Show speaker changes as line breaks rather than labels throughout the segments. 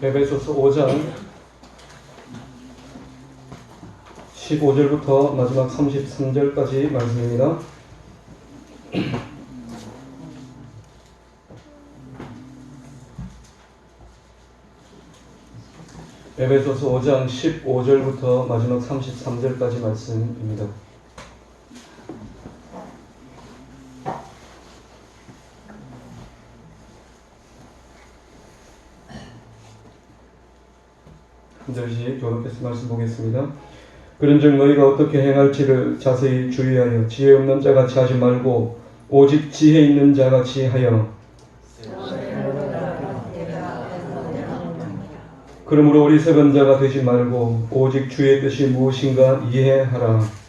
에베소서 5장 15절부터 마지막 33절까지 말씀입니다. 에베소서 5장 15절부터 마지막 33절까지 말씀입니다. 한 절씩 교독해서 말씀 보겠습니다. 그런즉 너희가 어떻게 행할지를 자세히 주의하여 지혜 없는 자같이 하지 말고 오직 지혜 있는 자같이 하여 그러므로 어리석은 자가 되지 말고 오직 주의 뜻이 무엇인가 이해하라.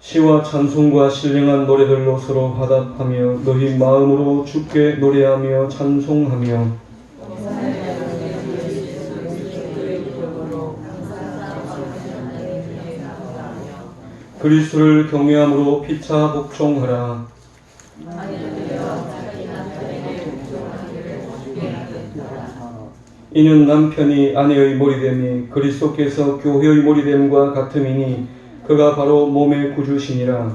시와 찬송과 신령한 노래들로 서로 화답하며 너희 마음으로 주께 노래하며 찬송하며 그리스도를 경외함으로 피차 복종하라. 이는 남편이 아내의 머리됨이 그리스도께서 교회의 머리됨과 같음이니 그가 바로 몸의 구주시니라.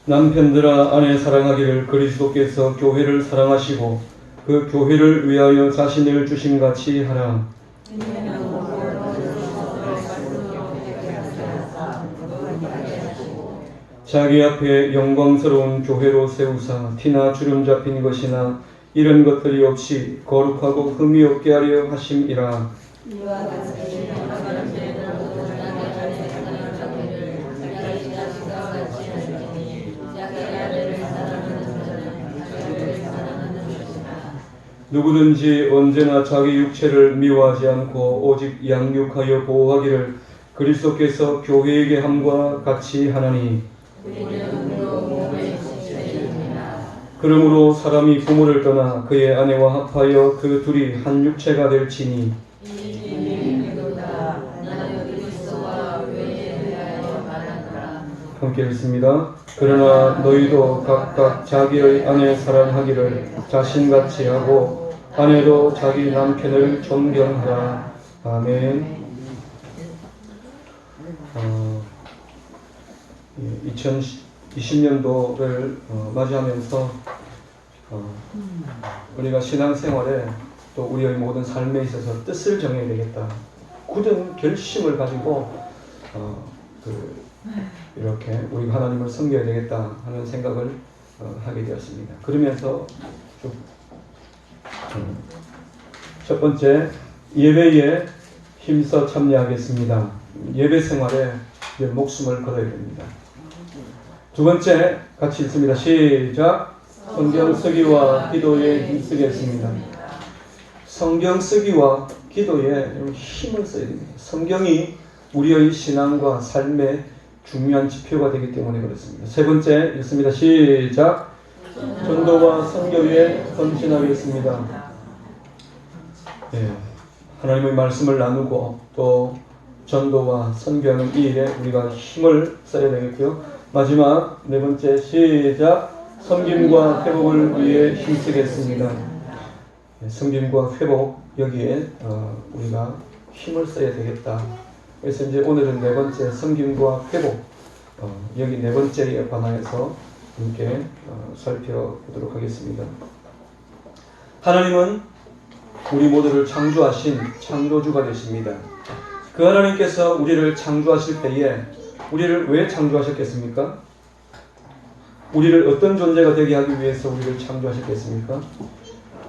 남편들아 아내 사랑하기를 그리스도께서 교회를 사랑하시고 그 교회를 위하여 자신을 주심같이 하라. 자기 앞에 영광스러운 교회로 세우사 티나 주름 잡힌 것이나 이런 것들이 없이 거룩하고 흠이 없게 하려 하심이라. 누구든지 언제나 자기 육체를 미워하지 않고 오직 양육하여 보호하기를 그리스도께서 교회에게 함과 같이 하나니. 그러므로 사람이 부모를 떠나 그의 아내와 합하여 그 둘이 한 육체가 될지니. 함께 읽습니다. 그러나 너희도 각각 자기의 아내 사랑하기를 자신같이 하고 아내도 자기 남편을 존경하라. 아멘. 2020년도를 맞이하면서 우리가 신앙생활에 또 우리의 모든 삶에 있어서 뜻을 정해야 되겠다. 굳은 결심을 가지고 이렇게 우리가 하나님을 섬겨야 되겠다 하는 생각을 하게 되었습니다. 그러면서 첫 번째, 예배에 힘써 참여하겠습니다. 예배 생활에 목숨을 걸어야 됩니다. 두 번째, 같이 읽습니다. 시작. 성경 쓰기와 기도에 힘쓰겠습니다. 성경 쓰기와 기도에 힘을 써야 됩니다. 성경이 우리의 신앙과 삶의 중요한 지표가 되기 때문에 그렇습니다. 세 번째, 읽습니다. 시작. 전도와 선교에 헌신하겠습니다. 하나님의 말씀을 나누고 또 전도와 선교하는 이 일에 우리가 힘을 써야 되겠고요. 마지막 네 번째, 시작. 섬김과 회복을 위해 힘쓰겠습니다. 섬김과 회복, 여기에 우리가 힘을 써야 되겠다. 그래서 이제 오늘은 네 번째, 섬김과 회복, 여기 네 번째에 관하여서 함께 살펴보도록 하겠습니다. 하나님은 우리 모두를 창조하신 창조주가 되십니다. 그 하나님께서 우리를 창조하실 때에 우리를 왜 창조하셨겠습니까? 우리를 어떤 존재가 되게 하기 위해서 우리를 창조하셨겠습니까?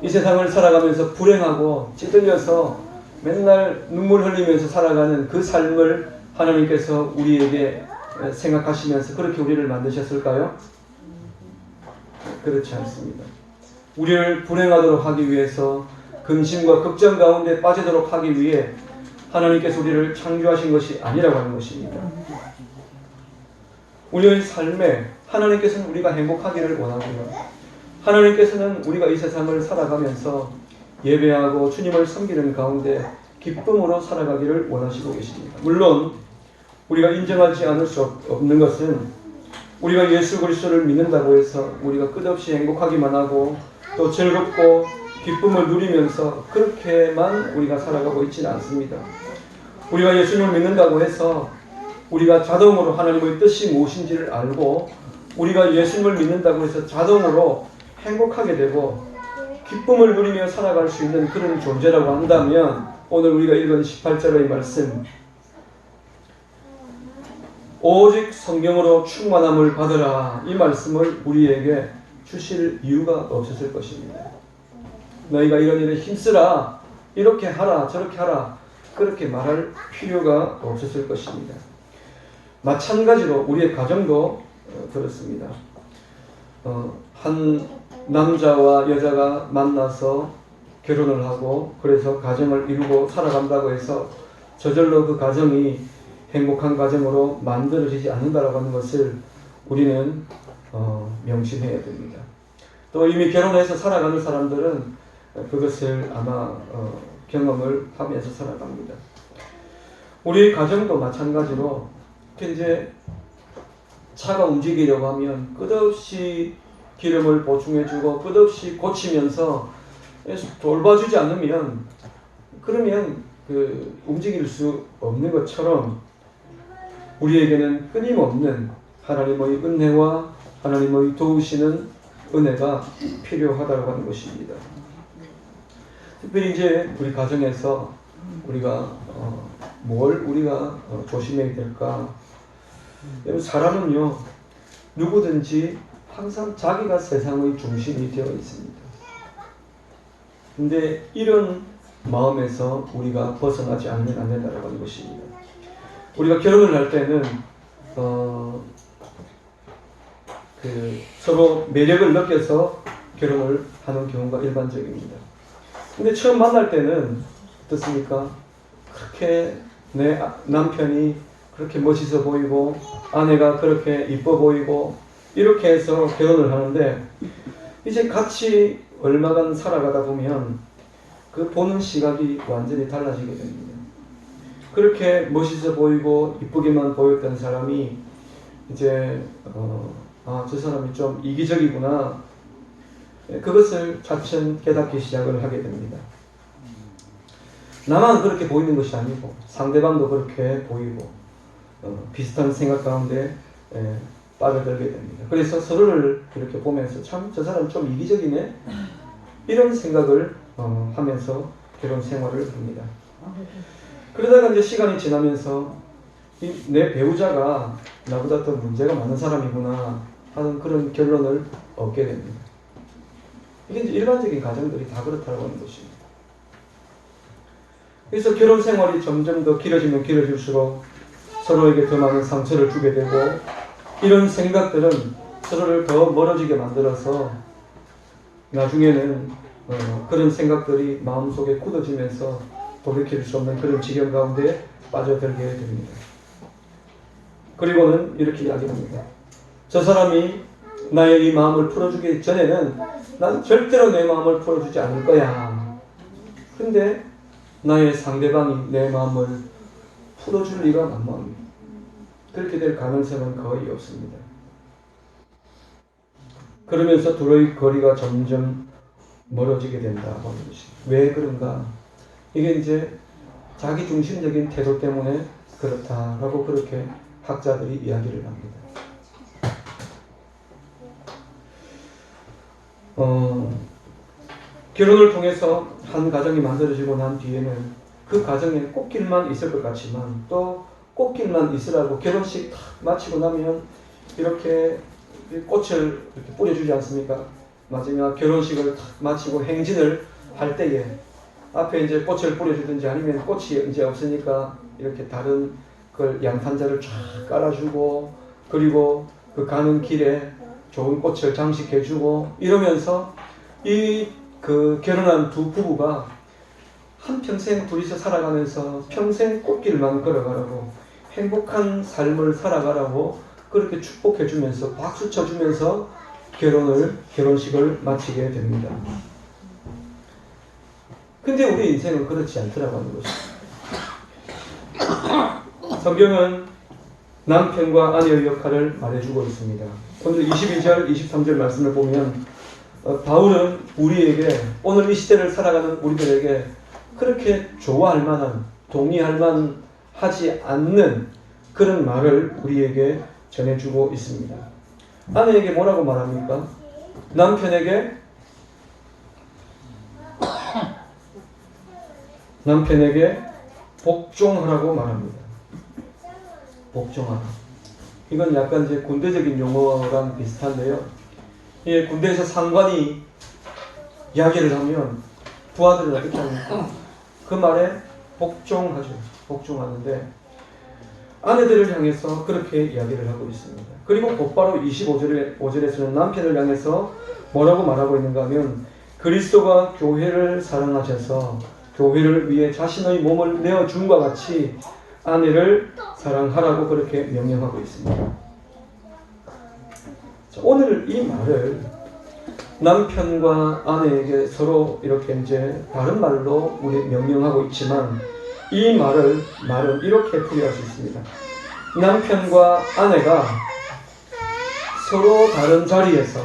이 세상을 살아가면서 불행하고 찌들려서 맨날 눈물 흘리면서 살아가는 그 삶을 하나님께서 우리에게 생각하시면서 그렇게 우리를 만드셨을까요? 그렇지 않습니다. 우리를 불행하도록 하기 위해서 근심과 걱정 가운데 빠지도록 하기 위해 하나님께서 우리를 창조하신 것이 아니라고 하는 것입니다. 우리의 삶에 하나님께서는 우리가 행복하기를 원하고요. 하나님께서는 우리가 이 세상을 살아가면서 예배하고 주님을 섬기는 가운데 기쁨으로 살아가기를 원하시고 계십니다. 물론 우리가 인정하지 않을 수 없는 것은 우리가 예수 그리스도를 믿는다고 해서 우리가 끝없이 행복하기만 하고 또 즐겁고 기쁨을 누리면서 그렇게만 우리가 살아가고 있지는 않습니다. 우리가 예수님을 믿는다고 해서 우리가 자동으로 하나님의 뜻이 무엇인지를 알고 우리가 예수님을 믿는다고 해서 자동으로 행복하게 되고 기쁨을 누리며 살아갈 수 있는 그런 존재라고 한다면 오늘 우리가 읽은 18절의 말씀 오직 성경으로 충만함을 받으라 이 말씀을 우리에게 주실 이유가 없었을 것입니다. 너희가 이런 일에 힘쓰라 이렇게 하라 저렇게 하라 그렇게 말할 필요가 없었을 것입니다. 마찬가지로 우리의 가정도 그렇습니다. 한 남자와 여자가 만나서 결혼을 하고 그래서 가정을 이루고 살아간다고 해서 저절로 그 가정이 행복한 가정으로 만들어지지 않는다라고 하는 것을 우리는 명심해야 됩니다. 또 이미 결혼해서 살아가는 사람들은 그것을 아마 경험을 하면서 살아갑니다. 우리 가정도 마찬가지로 이제 차가 움직이려고 하면 끝없이 기름을 보충해주고 끝없이 고치면서 돌봐주지 않으면 그러면 움직일 수 없는 것처럼 우리에게는 끊임없는 하나님의 은혜와 하나님의 도우시는 은혜가 필요하다고 하는 것입니다. 특별히 이제 우리 가정에서 우리가 뭘 우리가 조심해야 될까? 사람은요 누구든지 항상 자기가 세상의 중심이 되어 있습니다. 근데 이런 마음에서 우리가 벗어나지 않으면 안 된다고 하는 것입니다. 우리가 결혼을 할 때는 서로 매력을 느껴서 결혼을 하는 경우가 일반적입니다. 근데 처음 만날 때는 어떻습니까? 그렇게 내 남편이 그렇게 멋있어 보이고 아내가 그렇게 이뻐 보이고 이렇게 해서 결혼을 하는데 이제 같이 얼마간 살아가다 보면 그 보는 시각이 완전히 달라지게 됩니다. 그렇게 멋있어 보이고 이쁘게만 보였던 사람이 이제 저 사람이 좀 이기적이구나 그것을 차츰 깨닫기 시작을 하게 됩니다. 나만 그렇게 보이는 것이 아니고 상대방도 그렇게 보이고 비슷한 생각 가운데 빠져들게 됩니다. 그래서 서로를 이렇게 보면서 참 저 사람 좀 이기적이네 이런 생각을 하면서 결혼 생활을 합니다. 그러다가 이제 시간이 지나면서 내 배우자가 나보다 더 문제가 많은 사람이구나 하는 그런 결론을 얻게 됩니다. 이게 이제 일반적인 가정들이 다 그렇다고 하는 것입니다. 그래서 결혼 생활이 점점 더 길어지면 길어질수록 서로에게 더 많은 상처를 주게 되고 이런 생각들은 서로를 더 멀어지게 만들어서 나중에는 그런 생각들이 마음속에 굳어지면서 돌이킬 수 없는 그런 지경 가운데 빠져들게 됩니다. 그리고는 이렇게 이야기합니다. 저 사람이 나의 이 마음을 풀어주기 전에는 난 절대로 내 마음을 풀어주지 않을 거야. 근데 나의 상대방이 내 마음을 풀어줄 리가 만무합니다. 그렇게 될 가능성은 거의 없습니다. 그러면서 둘의 거리가 점점 멀어지게 된다고 하는 것입니다. 왜 그런가? 이게 이제 자기 중심적인 태도 때문에 그렇다라고 그렇게 학자들이 이야기를 합니다. 결혼을 통해서 한 가정이 만들어지고 난 뒤에는 그 가정에 꽃길만 있을 것 같지만 또 꽃길만 있으라고 결혼식 탁 마치고 나면 이렇게 꽃을 이렇게 뿌려주지 않습니까? 마지막 결혼식을 탁 마치고 행진을 할 때에 앞에 이제 꽃을 뿌려주든지 아니면 꽃이 이제 없으니까 이렇게 다른 그 양탄자를 쫙 깔아주고 그리고 그 가는 길에 좋은 꽃을 장식해주고 이러면서 그 결혼한 두 부부가 한평생 둘이서 살아가면서 평생 꽃길만 걸어가라고 행복한 삶을 살아가라고 그렇게 축복해주면서 박수 쳐주면서 결혼식을 마치게 됩니다. 근데 우리 인생은 그렇지 않더라고 하는 것입니다. 성경은 남편과 아내의 역할을 말해주고 있습니다. 오늘 22절, 23절 말씀을 보면 바울은 우리에게, 오늘 이 시대를 살아가는 우리들에게 그렇게 좋아할 만한, 동의할 만하지 않는 그런 말을 우리에게 전해주고 있습니다. 아내에게 뭐라고 말합니까? 남편에게 복종하라고 말합니다. 복종하라. 이건 약간 이제 군대적인 용어랑 비슷한데요. 예, 군대에서 상관이 이야기를 하면 부하들은 어떻게 합니까? 그 말에 복종하죠. 복종하는데 아내들을 향해서 그렇게 이야기를 하고 있습니다. 그리고 곧바로 25절에서는 남편을 향해서 뭐라고 말하고 있는가 하면 그리스도가 교회를 사랑하셔서 교회를 위해 자신의 몸을 내어줌과 같이 아내를 사랑하라고 그렇게 명령하고 있습니다. 자, 오늘 이 말을 남편과 아내에게 서로 이렇게 이제 다른 말로 우리 명령하고 있지만 이 말은 이렇게 풀이할 수 있습니다. 남편과 아내가 서로 다른 자리에서,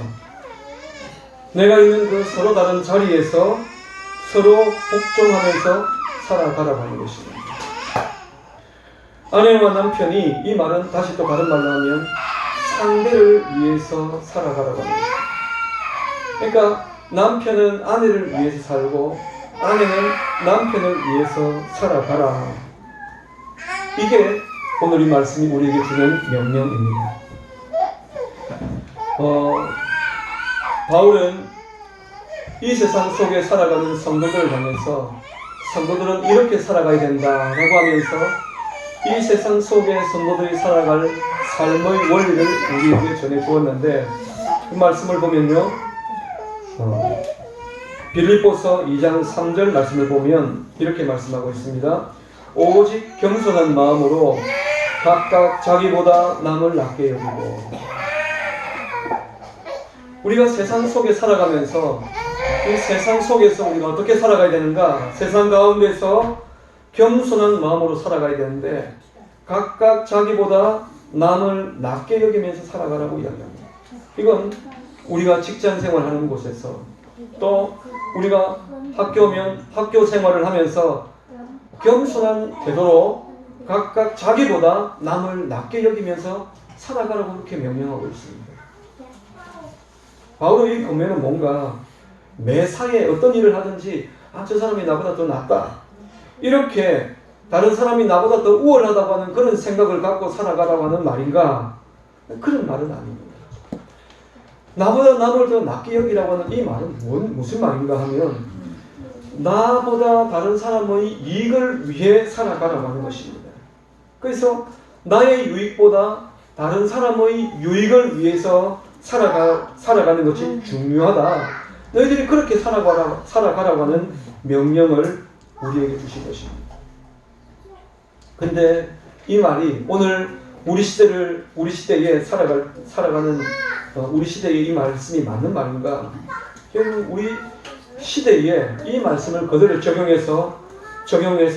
내가 있는 그 서로 다른 자리에서 서로 복종하면서 살아가라고 하는 것입니다. 아내와 남편이, 이 말은 다시 또 다른 말로 하면 상대를 위해서 살아가라고 하는 것입니다. 그러니까 남편은 아내를 위해서 살고 아내는 남편을 위해서 살아가라. 이게 오늘 이 말씀이 우리에게 주는 명령입니다. 바울은 이 세상 속에 살아가는 성도들을 향해서 성도들은 이렇게 살아가야 된다라고 하면서 이 세상 속에 성도들이 살아갈 삶의 원리를 우리에게 전해 주었는데 그 말씀을 보면요, 빌립보서 2장 3절 말씀을 보면 이렇게 말씀하고 있습니다. 오직 겸손한 마음으로 각각 자기보다 남을 낮게 여기고. 우리가 세상 속에 살아가면서 이 세상 속에서 우리가 어떻게 살아가야 되는가? 세상 가운데서 겸손한 마음으로 살아가야 되는데 각각 자기보다 남을 낮게 여기면서 살아가라고 이야기합니다. 이건 우리가 직장 생활하는 곳에서, 또 우리가 학교 생활을 하면서 겸손한 태도로 각각 자기보다 남을 낮게 여기면서 살아가라고 그렇게 명령하고 있습니다. 바울의 이 권면은 뭔가 매사에 어떤 일을 하든지 저 사람이 나보다 더 낫다, 이렇게 다른 사람이 나보다 더 우월하다고 하는 그런 생각을 갖고 살아가라고 하는 말인가? 그런 말은 아닙니다. 나보다 남을 더 낫게 여기라고 하는 이 말은 무슨 말인가 하면 나보다 다른 사람의 이익을 위해 살아가라고 하는 것입니다. 그래서 나의 유익보다 다른 사람의 유익을 위해서 살아가는 것이 중요하다. 너희들이 그렇게 살아가라고 하는 명령을 우리에게 주신 것입니다. 근데 이 말이 오늘 우리 시대에 살아가는 우리 시대에 이 말씀이 맞는 말인가? 결국 우리 시대에 이 말씀을 그대로 적용해서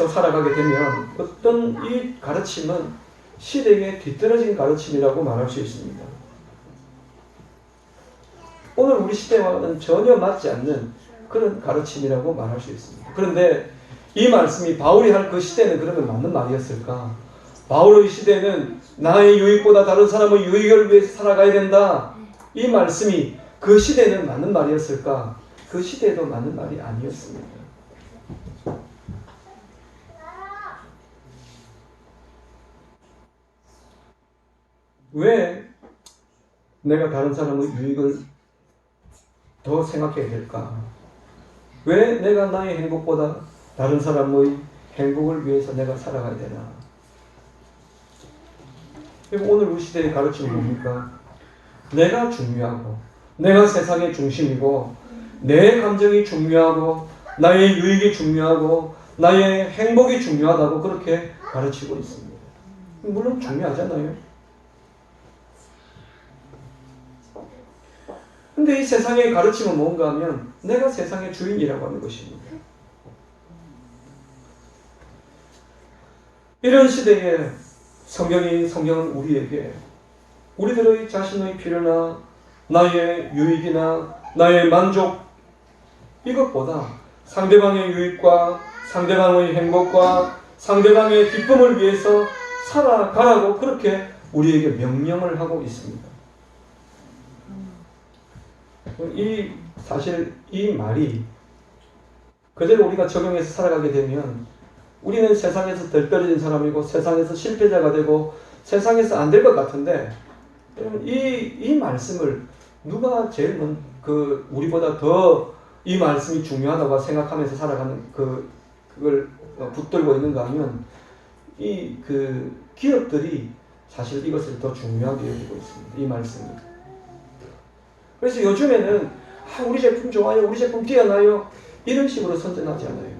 살아가게 되면 어떤 이 가르침은 시대에 뒤떨어진 가르침이라고 말할 수 있습니다. 오늘 우리 시대와는 전혀 맞지 않는 그런 가르침이라고 말할 수 있습니다. 그런데 이 말씀이 바울이 할 그 시대는 그러면 맞는 말이었을까? 바울의 시대는 나의 유익보다 다른 사람의 유익을 위해서 살아가야 된다. 이 말씀이 그 시대는 맞는 말이었을까? 그 시대도 맞는 말이 아니었습니다. 왜 내가 다른 사람의 유익을 더 생각해야 될까? 왜 내가 나의 행복보다 다른 사람의 행복을 위해서 내가 살아가야 되나? 오늘 우리 시대의 가르침은 뭡니까? 내가 중요하고, 내가 세상의 중심이고, 내 감정이 중요하고, 나의 유익이 중요하고, 나의 행복이 중요하다고 그렇게 가르치고 있습니다. 물론 중요하잖아요. 근데 이 세상의 가르침은 뭔가 하면 내가 세상의 주인이라고 하는 것입니다. 이런 시대에 성경은 우리에게 우리들의 자신의 필요나 나의 유익이나 나의 만족 이것보다 상대방의 유익과 상대방의 행복과 상대방의 기쁨을 위해서 살아가라고 그렇게 우리에게 명령을 하고 있습니다. 사실 이 말이 그대로 우리가 적용해서 살아가게 되면 우리는 세상에서 덜 떨어진 사람이고 세상에서 실패자가 되고 세상에서 안 될 것 같은데 이 말씀을 누가 제일 우리보다 더 이 말씀이 중요하다고 생각하면서 살아가는 그걸 붙들고 있는가 하면 기업들이 사실 이것을 더 중요하게 여기고 있습니다. 이 말씀을. 그래서 요즘에는 우리 제품 좋아요, 우리 제품 뛰어나요 이런 식으로 선전하지 않아요.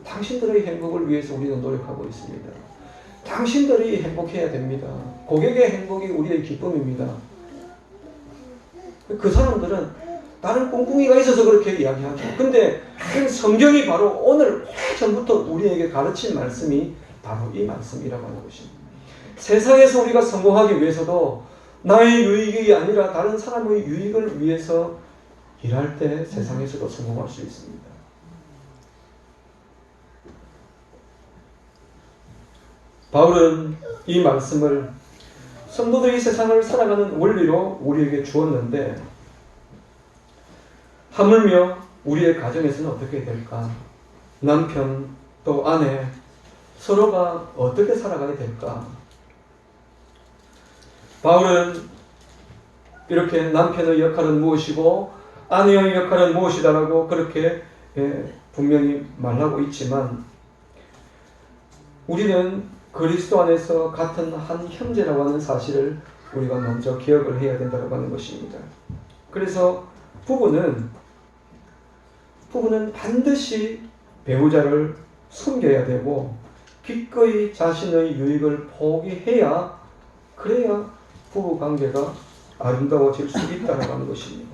당신들의 행복을 위해서 우리는 노력하고 있습니다. 당신들이 행복해야 됩니다. 고객의 행복이 우리의 기쁨입니다. 그 사람들은 다른 꿍꿍이가 있어서 그렇게 이야기하죠. 근데 성경이 바로 오늘 전부터 우리에게 가르친 말씀이 바로 이 말씀이라고 하는 것입니다. 세상에서 우리가 성공하기 위해서도 나의 유익이 아니라 다른 사람의 유익을 위해서 일할 때 세상에서도 성공할 수 있습니다. 바울은 이 말씀을 성도들이 세상을 살아가는 원리로 우리에게 주었는데 하물며 우리의 가정에서는 어떻게 될까? 남편 또 아내 서로가 어떻게 살아가야 될까? 바울은 이렇게 남편의 역할은 무엇이고 아내의 역할은 무엇이다라고 그렇게 분명히 말하고 있지만 우리는 그리스도 안에서 같은 한 형제라고 하는 사실을 우리가 먼저 기억을 해야 된다고 하는 것입니다. 그래서 부부는 반드시 배우자를 섬겨야 되고 기꺼이 자신의 유익을 포기해야 그래야 부부 관계가 아름다워질 수 있다고 하는 것입니다.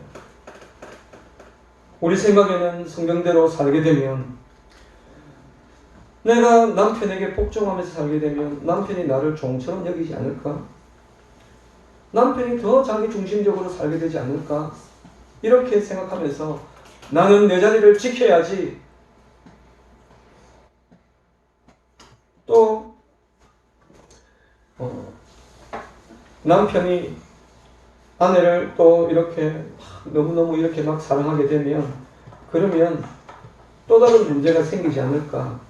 우리 생각에는 성경대로 살게 되면 내가 남편에게 복종하면서 살게 되면 남편이 나를 종처럼 여기지 않을까? 남편이 더 자기 중심적으로 살게 되지 않을까? 이렇게 생각하면서 나는 내 자리를 지켜야지. 또 남편이 아내를 또 이렇게 너무너무 이렇게 막 사랑하게 되면 그러면 또 다른 문제가 생기지 않을까?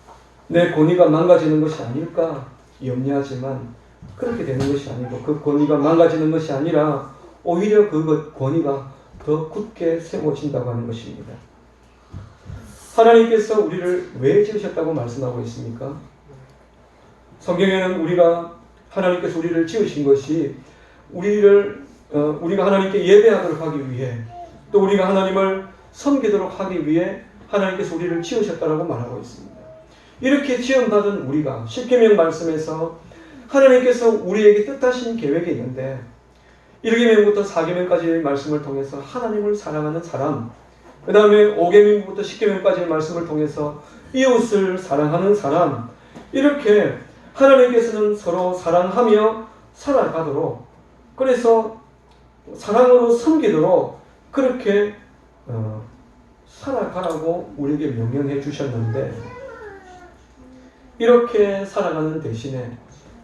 내 권위가 망가지는 것이 아닐까 염려하지만 그렇게 되는 것이 아니고 그 권위가 망가지는 것이 아니라 오히려 그 권위가 더 굳게 세워진다고 하는 것입니다. 하나님께서 우리를 왜 지으셨다고 말씀하고 있습니까? 성경에는 하나님께서 우리를 지으신 것이 우리가 하나님께 예배하도록 하기 위해 또 우리가 하나님을 섬기도록 하기 위해 하나님께서 우리를 지으셨다고 말하고 있습니다. 이렇게 지음받은 우리가 십계명 말씀에서 하나님께서 우리에게 뜻하신 계획이 있는데 1계명부터 4계명까지의 말씀을 통해서 하나님을 사랑하는 사람, 그 다음에 5계명부터 10계명까지의 말씀을 통해서 이웃을 사랑하는 사람, 이렇게 하나님께서는 서로 사랑하며 살아가도록, 그래서 사랑으로 섬기도록 그렇게 살아가라고 우리에게 명령해 주셨는데 이렇게 살아가는 대신에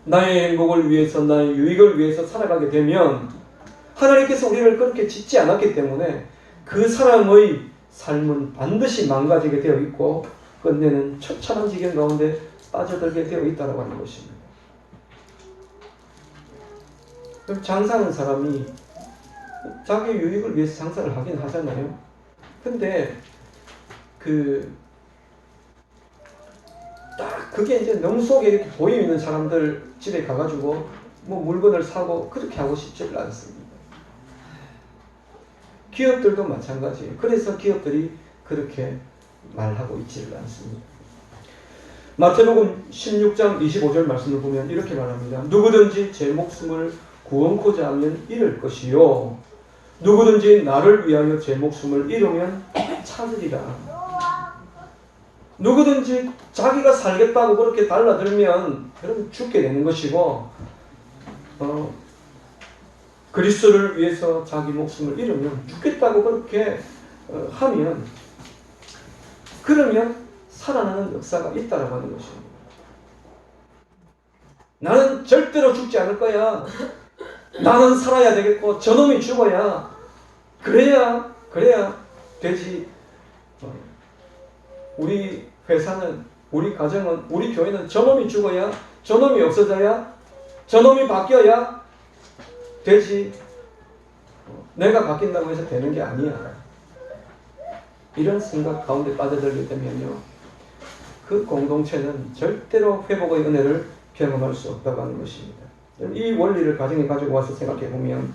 나의 행복을 위해서 나의 유익을 위해서 살아가게 되면 하나님께서 우리를 그렇게 짓지 않았기 때문에 그 사람의 삶은 반드시 망가지게 되어 있고 끝내는 처참한 지경 가운데 빠져들게 되어 있다고 하는 것입니다. 장사하는 사람이 자기 유익을 위해서 장사를 하긴 하잖아요. 근데 딱 그게 이제 너무 속에 이렇게 보이는 사람들 집에 가가지고 물건을 사고 그렇게 하고 싶지를 않습니다. 기업들도 마찬가지예요. 그래서 기업들이 그렇게 말하고 있지를 않습니다. 마태복음 16장 25절 말씀을 보면 이렇게 말합니다. 누구든지 제 목숨을 구원코자 하면 잃을 것이요 누구든지 나를 위하여 제 목숨을 잃으면 찾으리라. 누구든지 자기가 살겠다고 그렇게 달라들면 여러분 죽게 되는 것이고, 그리스도를 위해서 자기 목숨을 잃으면 죽겠다고 그렇게 하면, 그러면 살아나는 역사가 있다라고 하는 것입니다. 나는 절대로 죽지 않을 거야. 나는 살아야 되겠고 저놈이 죽어야 그래야 되지. 우리 회사는, 우리 가정은, 우리 교회는 저놈이 죽어야, 저놈이 없어져야, 저놈이 바뀌어야 되지. 내가 바뀐다고 해서 되는 게 아니야. 이런 생각 가운데 빠져들게 되면요, 그 공동체는 절대로 회복의 은혜를 경험할 수 없다고 하는 것입니다. 이 원리를 가정에 가지고 와서 생각해 보면,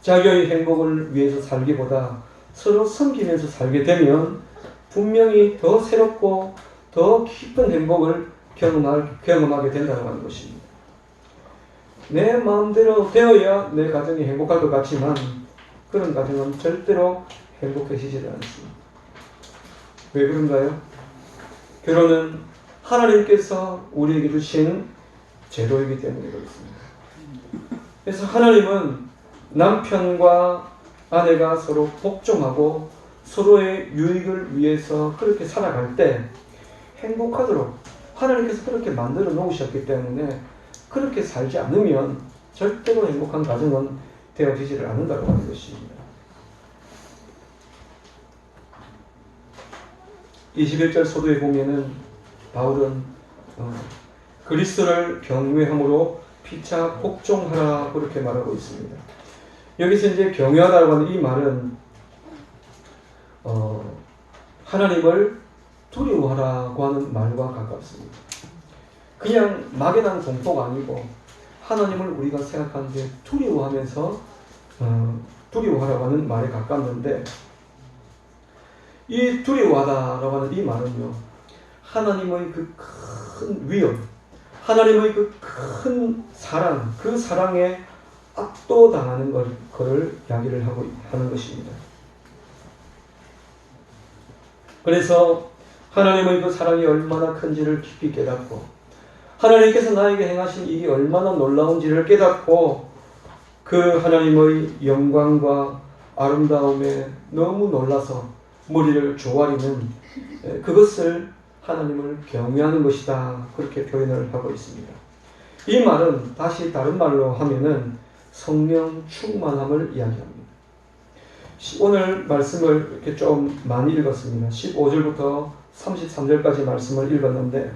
자기의 행복을 위해서 살기보다 서로 섬기면서 살게 되면 분명히 더 새롭고 더 깊은 행복을 경험하게 된다고 하는 것입니다. 내 마음대로 되어야 내 가정이 행복할 것 같지만 그런 가정은 절대로 행복해지지 않습니다. 왜 그런가요? 결혼은 하나님께서 우리에게 주신 제도이기 때문에 그렇습니다. 그래서 하나님은 남편과 아내가 서로 복종하고 서로의 유익을 위해서 그렇게 살아갈 때 행복하도록 하나님께서 그렇게 만들어 놓으셨기 때문에, 그렇게 살지 않으면 절대로 행복한 가정은 되어지지를 않는다고 하는 것입니다. 21절 서두에 보면은 바울은 그리스도를 경외함으로 피차 복종하라 그렇게 말하고 있습니다. 여기서 이제 경외하다고 하는 이 말은 하나님을 두려워하라고 하는 말과 가깝습니다. 그냥 막연한 공포가 아니고 하나님을 우리가 생각하는데 두려워하면서 두려워하라고 하는 말에 가깝는데, 이 두려워하다라고 하는 이 말은요, 하나님의 그 큰 위엄, 하나님의 그 큰 사랑, 그 사랑에 압도당하는 것을 이야기를 하는 것입니다. 그래서 하나님의 그 사랑이 얼마나 큰지를 깊이 깨닫고, 하나님께서 나에게 행하신 일이 얼마나 놀라운지를 깨닫고, 그 하나님의 영광과 아름다움에 너무 놀라서 머리를 조아리는, 그것을 하나님을 경외하는 것이다 그렇게 표현을 하고 있습니다. 이 말은 다시 다른 말로 하면은 성령 충만함을 이야기합니다. 오늘 말씀을 이렇게 좀 많이 읽었습니다. 15절부터 33절까지 말씀을 읽었는데,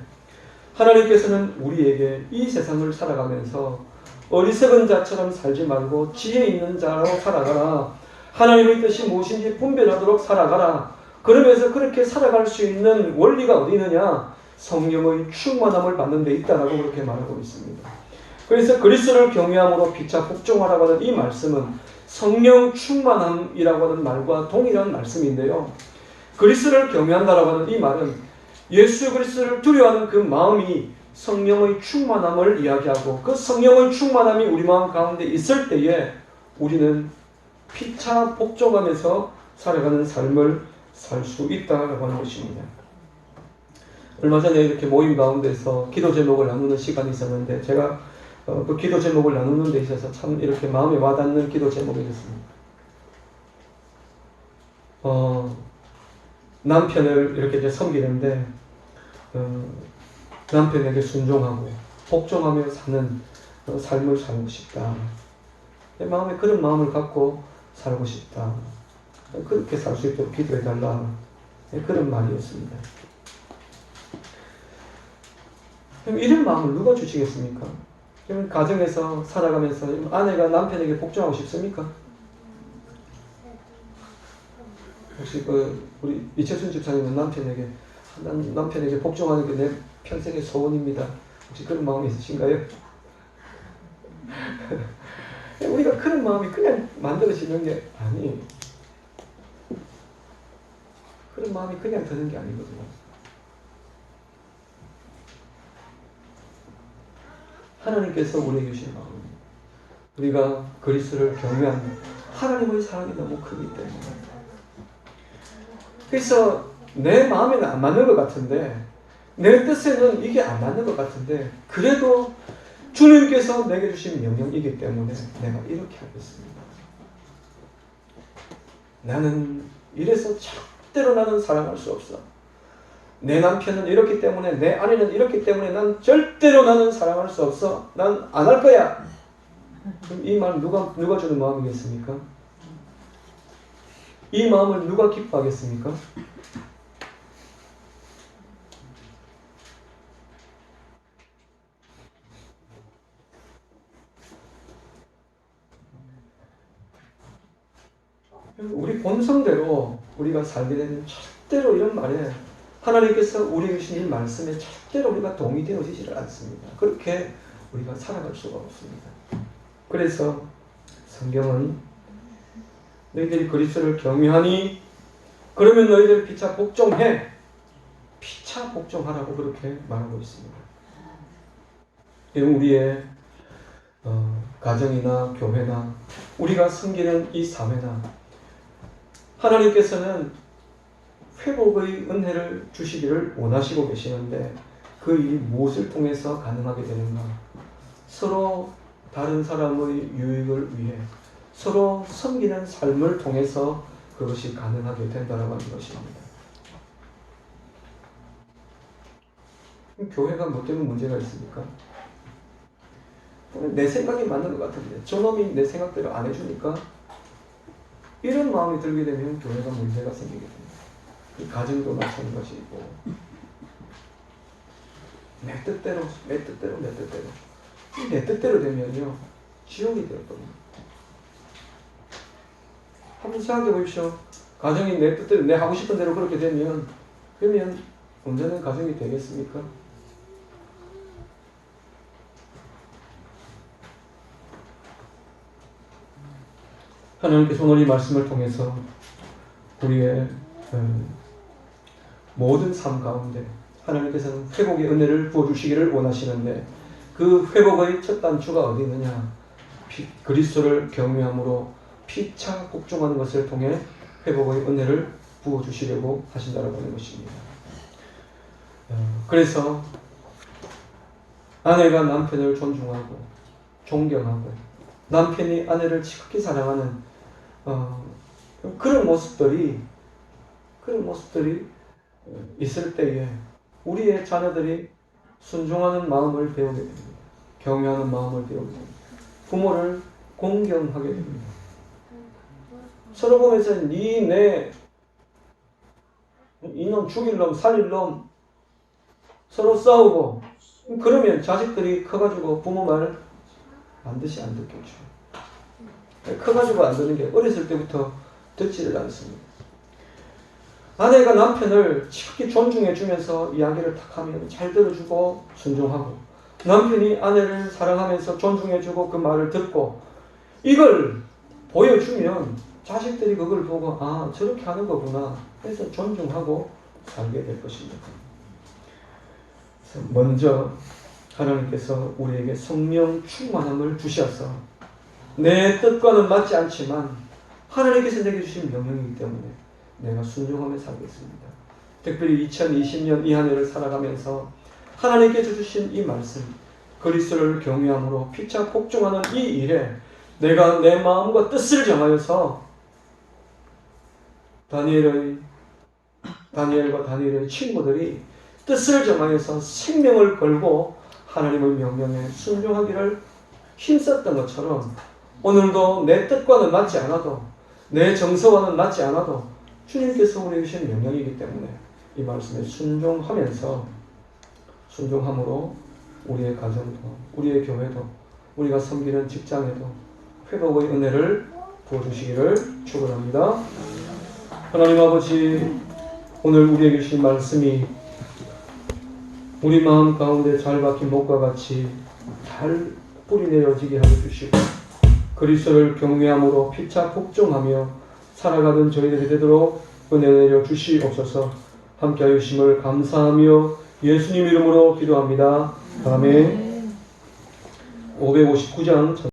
하나님께서는 우리에게 이 세상을 살아가면서 어리석은 자처럼 살지 말고 지혜 있는 자로 살아가라, 하나님의 뜻이 무엇인지 분별하도록 살아가라, 그러면서 그렇게 살아갈 수 있는 원리가 어디 있느냐? 성령의 충만함을 받는 데 있다라고 그렇게 말하고 있습니다. 그래서 그리스도를 경외함으로 피차 복종하라고 하는 이 말씀은 성령 충만함이라고 하는 말과 동일한 말씀인데요, 그리스도를 경외한다라고 하는 이 말은 예수 그리스도를 두려워하는 그 마음이 성령의 충만함을 이야기하고, 그 성령의 충만함이 우리 마음 가운데 있을 때에 우리는 피차 복종하면서 살아가는 삶을 살 수 있다라고 하는 것입니다. 얼마 전에 이렇게 모임 가운데서 기도 제목을 나누는 시간이 있었는데, 제가 그 기도 제목을 나누는 데 있어서 참 이렇게 마음에 와닿는 기도 제목이었습니다. 남편을 이렇게 이제 섬기는데 남편에게 순종하고 복종하며 사는 삶을 살고 싶다. 내 마음에 그런 마음을 갖고 살고 싶다. 그렇게 살 수 있도록 기도해달라. 그런 말이었습니다. 그럼 이런 마음을 누가 주시겠습니까? 그럼 가정에서 살아가면서 아내가 남편에게 복종하고 싶습니까? 혹시 우리 이철순 집사님은 남편에게 복종하는 게 내 평생의 소원입니다. 혹시 그런 마음이 있으신가요? 우리가 그런 마음이 그냥 만들어지는 게 아니에요. 그런 마음이 그냥 드는 게 아니거든요. 하나님께서 우리에게 주신 마음, 우리가 그리스도를 경외하는 하나님의 사랑이 너무 크기 때문에. 그래서 내 마음에는 안 맞는 것 같은데, 내 뜻에는 이게 안 맞는 것 같은데, 그래도 주님께서 내게 주신 명령이기 때문에 내가 이렇게 하겠습니다. 나는 이래서 절대로 나는 사랑할 수 없어. 내 남편은 이렇기 때문에, 내 아내는 이렇기 때문에 난 절대로 나는 사랑할 수 없어. 난 안 할 거야. 그럼 이 말 누가 주는 마음이겠습니까? 이 마음을 누가 기뻐하겠습니까? 우리 본성대로 우리가 살게 되면 절대로 이런 말에 하나님께서 우리에게 주신 이 말씀에 절대로 우리가 동의되어지지를 않습니다. 그렇게 우리가 살아갈 수가 없습니다. 그래서 성경은 너희들이 그리스도를 경외하니 그러면 너희들 피차 복종해. 피차 복종하라고 그렇게 말하고 있습니다. 우리의 가정이나 교회나 우리가 섬기는 이 사회나 하나님께서는 회복의 은혜를 주시기를 원하시고 계시는데 그 일이 무엇을 통해서 가능하게 되는가? 서로 다른 사람의 유익을 위해 서로 섬기는 삶을 통해서 그것이 가능하게 된다라고 하는 것입니다. 교회가 뭐 때문에 문제가 있습니까? 내 생각이 맞는 것 같은데 저놈이 내 생각대로 안 해주니까 이런 마음이 들게 되면 교회가 문제가 생기게 됩니다. 이 가정도 마찬가지고 내 뜻대로 내 뜻대로 되면요 지옥이 될 겁니다. 한번 생각해 보십시오. 가정이 내 뜻대로 내 하고 싶은 대로 그렇게 되면 그러면 온전한 가정이 되겠습니까? 하나님께서 오늘 이 말씀을 통해서 우리의 모든 삶 가운데 하나님께서는 회복의 은혜를 부어주시기를 원하시는데 그 회복의 첫 단추가 어디 있느냐? 그리스도를 경외함으로 피차 복종하는 것을 통해 회복의 은혜를 부어주시려고 하신다고 하는 것입니다. 그래서 아내가 남편을 존중하고 존경하고 남편이 아내를 지극히 사랑하는 그런 모습들이 있을 때에 우리의 자녀들이 순종하는 마음을 배우게 됩니다. 경외하는 마음을 배우게 됩니다. 부모를 공경하게 됩니다. 서로 보면서 네, 이놈 죽일 놈 살릴 놈 서로 싸우고 그러면 자식들이 커가지고 부모 말 반드시 안 듣겠죠. 커가지고 안 듣는 게 어렸을 때부터 듣지를 않습니다. 아내가 남편을 지극히 존중해주면서 이야기를 탁 하면 잘 들어주고 순종하고 남편이 아내를 사랑하면서 존중해주고 그 말을 듣고 이걸 보여주면 자식들이 그걸 보고 아 저렇게 하는 거구나 해서 존중하고 살게 될 것입니다. 그래서 먼저 하나님께서 우리에게 성령 충만함을 주셔서 내 뜻과는 맞지 않지만 하나님께서 내게 주신 명령이기 때문에 내가 순종하며 살겠습니다. 특별히 2020년 이 한 해를 살아가면서 하나님께서 주신 이 말씀 그리스도를 경외함으로 피차 복종하는 이 일에 내가 내 마음과 뜻을 정하여서 다니엘과 다니엘의 친구들이 뜻을 정하여서 생명을 걸고 하나님의 명령에 순종하기를 힘썼던 것처럼 오늘도 내 뜻과는 맞지 않아도 내 정서와는 맞지 않아도 주님께서 우리에게 주신 명령이기 때문에 이 말씀에 순종함으로 우리의 가정도 우리의 교회도 우리가 섬기는 직장에도 회복의 은혜를 부어주시기를 축원합니다. 하나님 아버지 오늘 우리에게 주신 말씀이 우리 마음 가운데 잘 박힌 목과 같이 잘 뿌리내어지게 하여 주시고 그리스도를 경외함으로 피차 복종하며 살아가는 저희들이 되도록 은혜 내려 주시옵소서. 함께하여 주심을 감사하며 예수님 이름으로 기도합니다. 아멘. 559장